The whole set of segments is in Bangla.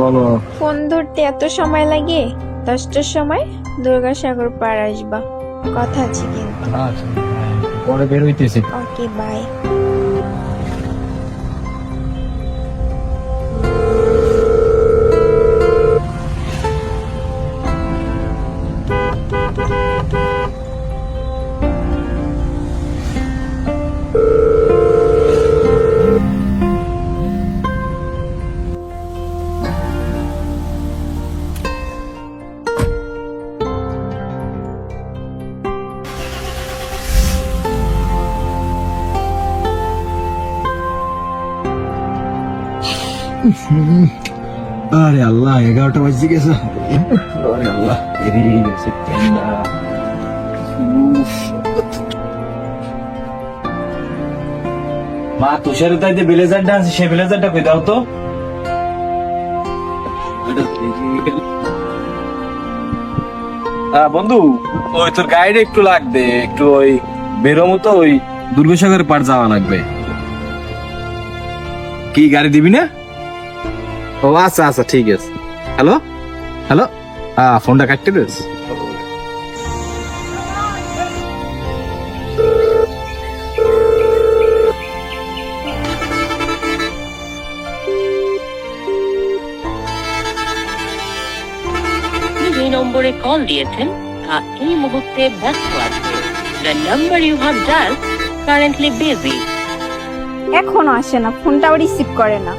বলো। ফোন ধরতে এত সময় লাগে? 10টার সময় দুর্গাসাগর পার আসবা, কথা আছে কিন্তু। আচ্ছা, পরে বের হইতেছি। ওকে, বাই। আরে আল্লাহ, 11টা বাজে গেছে। আরে আল্লাহ, বেরিয়ে গেছে ঠান্ডা। মা, তুষারের তাইতে ব্লেজারটা আছে, সে ব্লেজারটা কই দাও তো। বন্ধু, ওই তোর গাড়িটা একটু লাগবে, একটু ওই বেরোমো তো, ওই দুর্গাসাগর পার যাওয়া লাগবে। কি গাড়ি দিবি না? ও আচ্ছা আচ্ছা, ঠিক আছে। হ্যালো হ্যালো, ফোনটা কাটতে দিস। যে নম্বরে কল দিয়েছেন তা এই মুহূর্তে ব্যস্ত আছে। The number you have dialed currently busy. এখনো আসে না, ফোনটাও রিসিভ করে না।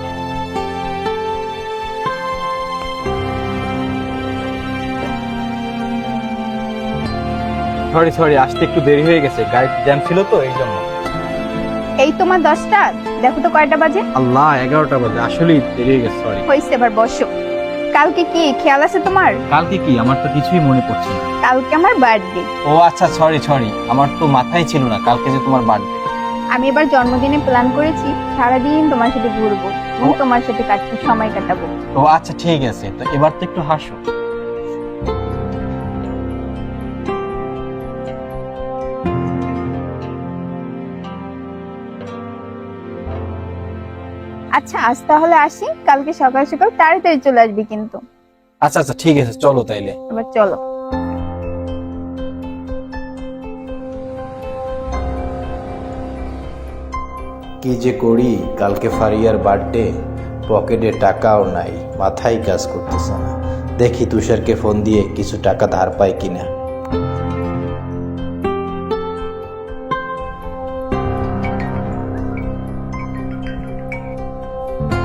সরি, আসতে একটু দেরি হয়ে গেছে, গাড়ি জ্যাম ছিল তো এই জন্য। এই তোমার 10টা, দেখো তো কয়টা বাজে। আল্লাহ, 11টা বাজে, আসলেই দেরি হয়ে গেছে, সরি। হইছে, এবার বসো। কালকে কি খেয়াল আছে তোমার? কালকে কি? আমার তো কিছুই মনে পড়ছে না। কালকে আমার বার্থডে। ও আচ্ছা, সরি, আমার তো মাথায় ছিল না কালকে যে তোমার বার্থডে। আমি এবার জন্মদিনে প্ল্যান করেছি সারাদিন তোমার সাথে ঘুরবো এবং তোমার সাথে সময় কাটাবো। ও আচ্ছা, ঠিক আছে, তো এবার তো একটু হাসো। আচ্ছা, আজ তাহলে আসি, কালকে সকাল সকাল তাড়াতাড়ি চলে আসবি কিন্তু। আচ্ছা, ঠিক আছে, চলো তাইলে। এবার চলো। কি যে করি, কালকে ফারিয়ার বার্থডে, পকেটে টাকাও নাই, মাথায় কাজ করতেছে না। দেখি তুষারকে ফোন দিয়ে কিছু টাকা ধার পাই কিনা।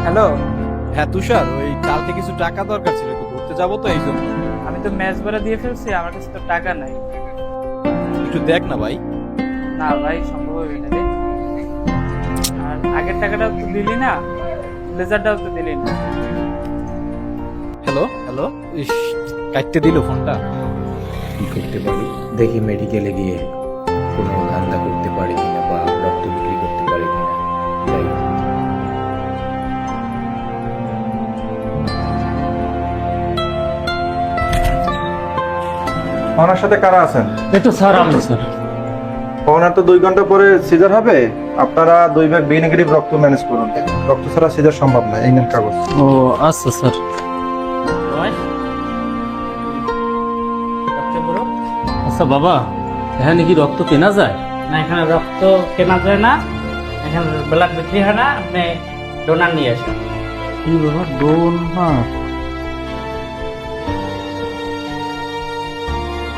হ্যালো, হ্যাঁ তুষার, ওই কালকে কিছু টাকা দরকার ছিল, একটু ঘুরতে যাবো তো এই জন্য। আমি তো ম্যাচ ভাড়া দিয়ে ফেলছি, আমার কাছে তো টাকা নাই। একটু দেখ না ভাই। না ভাই, সম্ভব হবে না রে। আর আগের টাকাটাও তো দিলি না, ব্লেজারটাও তো দিলি না। হ্যালো, ইস, কাটতে দিল ফোনটা। কি করতে পারি, দেখি মেডিকেলে গিয়ে কোনো ধান্দা করতে পারি কিনা বা রক্ত বিক্রি করতে পারি কিনা। যাই। ওনার সাথে কারা আছেন? একটু স্যার, আমি স্যার। ওনার তো 2 ঘন্টা পরে সিজার হবে, আপনারা 2 ভাগ বি নেগেটিভ রক্ত ম্যানেজ করুন। রক্ত ছাড়া সিজার সম্ভব না। এই নেন কাগজ। ও আচ্ছা স্যার। আচ্ছা বাবা, এখানে কি রক্ত কেনা যায়? না, এখানে রক্ত কেনা যায় না, এখানে ব্লাড বিক্রি হয় না। আপনি ডোনার নিয়ে আসেন। কি বাবা, ডোনার?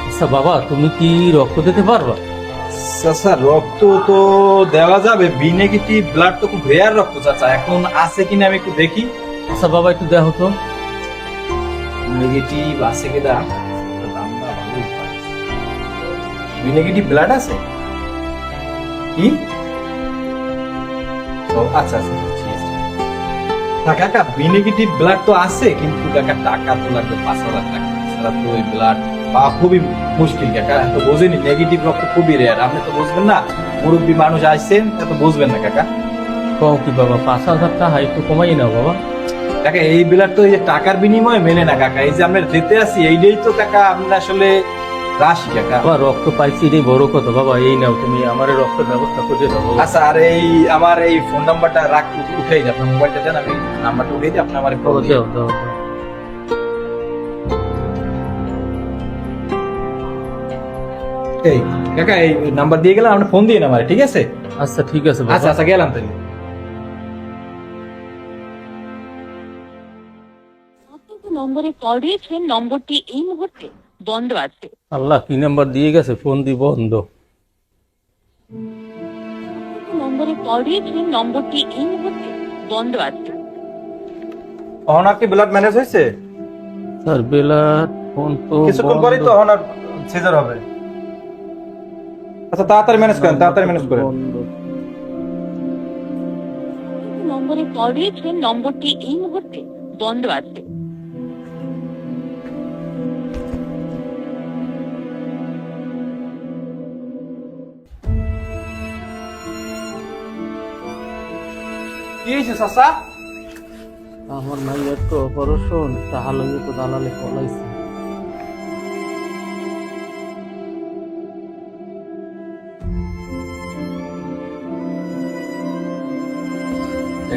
আচ্ছা বাবা, তুমি কি রক্ত দিতে পারবা? চাচা, রক্ত তো দেওয়া যাবে, বি নেগেটিভ ব্লাড তো খুব রেয়ার রক্ত চাচা, এখন আছে কিনা আমি একটু দেখি। আচ্ছা বাবা, একটু দেখো তো। নেগেটিভ আছে কিনা। বি নেগেটিভ ব্লাড আছে কি? ও আচ্ছা, ঠিক আছে। কাকা, বি নেগেটিভ ব্লাড তো আছে, কিন্তু কাকা টাকা তো লাগবে 5,000 টাকা, ছাড়া তো ওই ব্লাড পাওয়া খুবই মুশকিল কাকা। তো বোঝেনি, নেগেটিভ রক্ত খুবই রেয়ার, আপনি তো বুঝবেন না, মুরব্বী মানুষ আসছেন, এত বুঝবেন না কাকা। কও কি বাবা, 5,000 টাকা একটু কমাই নাও বাবা। কাকা, এই ব্লাড তো এই যে টাকার বিনিময়ে মেলে না কাকা, এই যে আমরা দিতে আছি এইটাই তো কাকা, আমরা আসলে রাশি কাকা। বাবা রক্ত পাইছি এটাই বড় কথা বাবা। এই নাও তুমি আমার এই রক্তের ব্যবস্থা করে দাও বাবা। আচ্ছা, আর এই আমার এই ফোন নাম্বারটা উঠেই দিই, আপনার মোবাইলটা দেন, আমি নাম্বারটা উঠেই দিই, আপনি আমার বাবা দাও দাও দাও। এই কাকা এই নাম্বার দিয়ে গেলাম, আপনি ফোন দিয়ে না আমারে, ঠিক আছে? আচ্ছা ঠিক আছে আচ্ছা বাবা। আচ্ছা, গেলাম তাহলে। আপনি যে নম্বরে কল দিয়েছেন নম্বরটি এই মুহূর্তে বন্ধ আছে। আল্লাহ কি নাম্বার দিয়ে গেছে, ফোন দি বন্ধ। আপনি যে নম্বরে কল দিয়েছেন নম্বরটি এই মুহূর্তে বন্ধ আছে। অহনার কি ব্লাড ম্যানেজ হয়েছে? স্যার বেলার ফোন তো কিছুক্ষণ পরেই তো অহনার সিজার হবে। আচ্ছা তাড়াতাড়ি ম্যানেজ করেন, তাড়াতাড়ি ম্যানেজ করেন। বন্ধ। আপনি যে নম্বরে কল দিয়েছেন নম্বরটি এই মুহূর্তে বন্ধ আছে। কি হয়েছে চাচা? আমার মাইয়ার তো অপারেশন, তাহলে তো দালালে পলাইছে।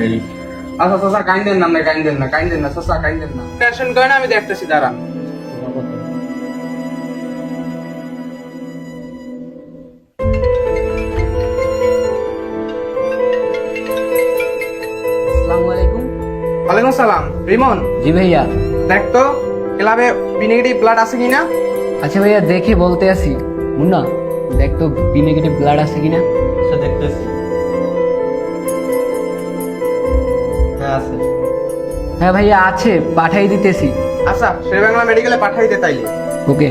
এই আচ্ছা চাচা কাইন্দেন না, কাইন্দেন না, কাইন্দেন না চাচা, কাইন্দেন না, টেনশন করেন, আমি দেখতেছি, দাঁড়ান। বাবা তো- আসসালামু আলাইকুম। ওয়ালাইকুম সালাম। রিমন, জি ভাইয়া। দেখ তো ক্লাবে বি নেগেটিভ ব্লাড আছে কিনা। আচ্ছা ভাইয়া, দেখে বলতে আসি। মুন্না, দেখ তো বি নেগেটিভ ব্লাড আছে কিনা। আচ্ছা দেখতেছি। হ্যাঁ আছে। হ্যাঁ ভাইয়া আছে, পাঠাই দিতেছি। আচ্ছা শেরেবাংলা মেডিকেলে পাঠাই দে তাইলে। ওকে।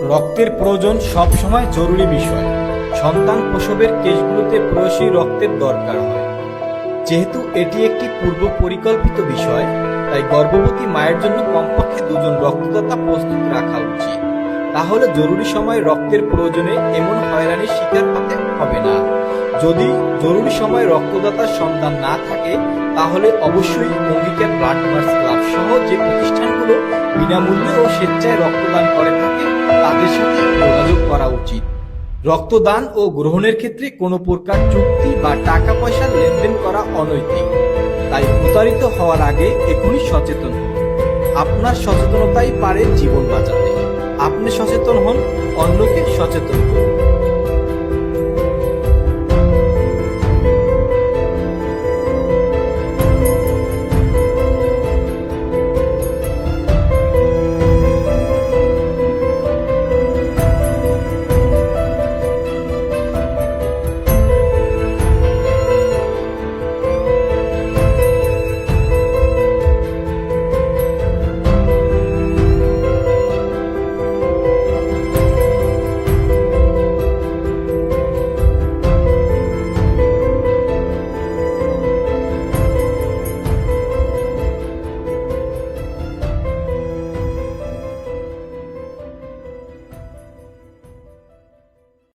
রক্তের প্রয়োজন সব সময় জরুরি বিষয়। সন্তান প্রসবের কেসগুলোতে প্রায়শই রক্তের দরকার হয়। যেহেতু এটি একটি পূর্ব পরিকল্পিত বিষয়, তাই গর্ভবতী মায়ের জন্য কমপক্ষে 2 জন রক্তদাতা প্রস্তুত রাখা উচিত। তাহলে জরুরি সময় রক্তের প্রয়োজনে এমন হয়রানির শিকার হতে হবে না। যদি জরুরি সময় রক্তদাতার সন্তান না থাকে, তাহলে অবশ্যই অঙ্গীকার ব্লাড ডোনার্স ক্লাব সহ যে প্রতিষ্ঠানগুলো বিনামূল্যে ও স্বেচ্ছায় রক্তদান করে থাকে তাদের সাথে যোগাযোগ করা উচিত। রক্তদান ও গ্রহণের ক্ষেত্রে কোনো প্রকার চুক্তি বা টাকা পয়সা লেনদেন করা অনৈতিক। তাই প্রতারিত হওয়ার আগে এখনই সচেতন হন। আপনার সচেতনতাই পারে জীবন বাঁচাতে। আপনি সচেতন হন, অন্যকে সচেতন করুন।